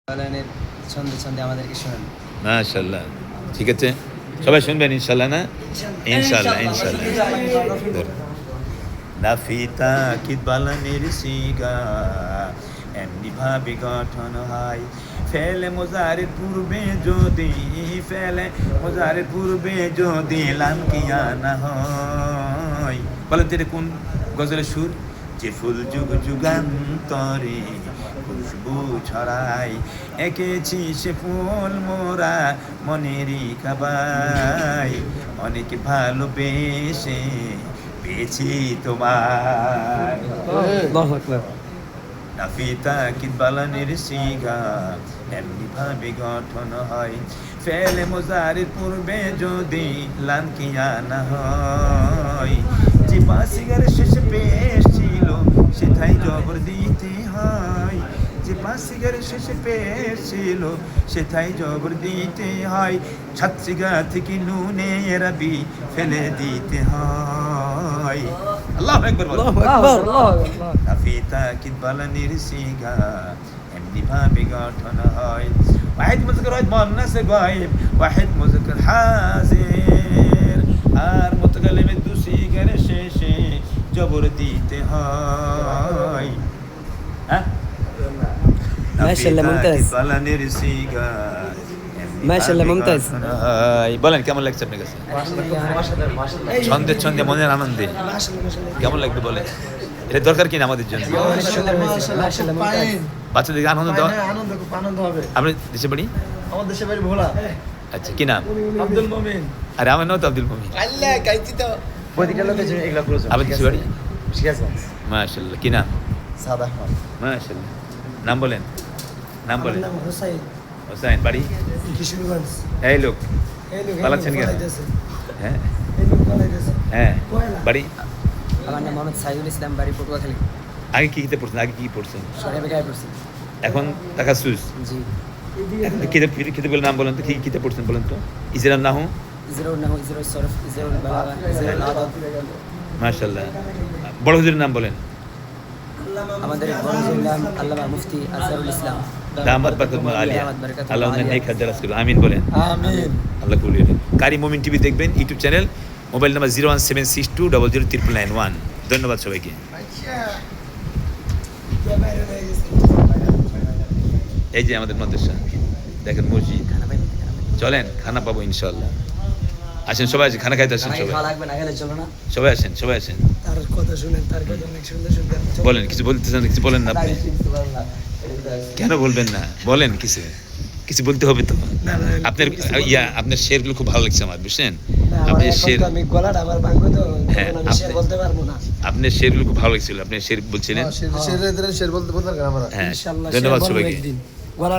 বালানের ছন্দে ছন্দে আমাদেরকে শোনান। মাশাআল্লাহ, ঠিক আছে, সবাই শুনবেন ইনশাআল্লাহ। না ইনশাআল্লাহ ইনশাআল্লাহ। নাফিতা কিদ বালানের সিগা এমনি ভাবে গঠন হয়, ফেলে মোজারের পূর্বে যদি লাম কিয়া না হয়। বলেন তো এটা কোন গজলের সুর? যে ফুল যুগ যুগান্তরে খুশবু ছড়ায়, এঁকেছি সে ফুল মোরা মনেরই খাবাই, অনেক ভালোবেসে পেয়েছি তোমার। নাফিতা কিদ বালানের সিগা এমনি ভাবে গঠন হয়, ফেলে মোজারের পূর্বে যদি লাম কিয়া না হয়। যে পাসিগার শেষে পেশ ছিল সেটাই জবর দিতে হয়, যে পাসিগার শেষে পেশ ছিল সেটাই জবর দিতে হয়। ছাত্রিগা থেকে নুনে রাবি ফেলে দিতে হয়। আল্লাহু আকবার বলো। নাফিতা কিদ বালানের সিগা এমনি ভাবে গঠন হয়, ওয়াহিদ মুযাক্কার ওয়াহিদ মুআন্নাস গায়েব ওয়াহিদ মুযাক্কার হাজির, আর মুতাকাল্লিমের দু সিগার শেষে জবর দিতে হয়। হ্যাঁ, মাশাআল্লাহ মুমতাজ, বালানের সিগা মাশাআল্লাহ মুমতাজ। বলেন কেমন লাগছে আপনার কাছে? ছন্দে ছন্দে মনের আনন্দে কেমন লাগবে বলেন? এটা দরকার কিনা আমাদের জন্য? বাচ্চাদেরকে আনন্দ দেওয়া। আনন্দ হবে। আপনি দেশে বাড়ি? আমার দেশে বাড়ি ভোলা। আচ্ছা, কি নাম? আব্দুল মুমিন। আরে আমার নাম তো আব্দুল মুমিন। আল্লাহ গাইতি তো প্রতিটা লোকের জন্য এগুলা করেছে। আপনার দেশে বাড়ি? সিরাজগঞ্জ। মাশাআল্লাহ, কি নাম? সাদ আহমদ। মাশাআল্লাহ, নাম বলেন, নাম বলেন। হুসাইন, হোসেন, বাড়ি? কিশোরগঞ্জ। এই লোক পালাচ্ছেন কেন? হ্যাঁ হ্যাঁ, বাড়ি? আমার নাম মোহাম্মদ সাইদুল ইসলাম, বাড়ি পটুয়াখালী। আগে কি পড়ছেন? আগে কি পড়ছেন? সরকারি বেকার পড়ছি। এখন তাকাসুস। জি। এখন কিতাবের নাম বলেন তো, কি কিতাব পড়ছেন বলেন তো? ইজরান নাহু, ইজরুল নাহু, ইজরুল সরফ, ইজরুল বালাগা, ইজরুল আদাব। মাশাআল্লাহ। বড় হুজুরের নাম বলেন। আমাদের বড় হুজুরের নাম আল্লামা মুফতি আজহারুল ইসলাম। দামাত বারাকাতুহুল আলিয়া। আল্লাহ ওনার নেক হাত দারাজ করুন। আমিন বলেন। আমিন। আল্লাহ কবুল করুন। কারি মুমিন টিভি দেখবেন, ইউটিউব চ্যানেল, মোবাইল নাম্বার 01762003991। ধন্যবাদ সবাইকে। এই যে আমাদের মাদ্রাসা, দেখেন মসজিদ। চলেন, খানা পাবো ইনশাআল্লাহ। আসেন সবাই, আসেন খানা খাইতে আসেন সবাই। খাওয়া লাগবে না, গেলে চলো না। সবাই আসেন, সবাই আসেন। তার কথা শুনেন, তার কথা অনেক সুন্দর সুন্দর। বলেন, কিছু বলতেছেন? কিছু বলেন না আপনি? কেন বলবেন না? বলেন কিছু, কিছু বলতে হবে তো। আপনার আপনার শেরগুলো খুব ভালো লাগছে আমার, বুঝছেন? আপনার শের, আমি গলাটা আমার ভাঙবে তো, হ্যাঁ, আমি শের বলতে পারবো না। আপনার শেরগুলো খুব ভালো লাগছিল। আপনি শের বলছিলেন। শের বলতে আমরা। হ্যাঁ, ইনশাআল্লাহ ধন্যবাদ শের বলবো সবাইকে। একদিন। গলা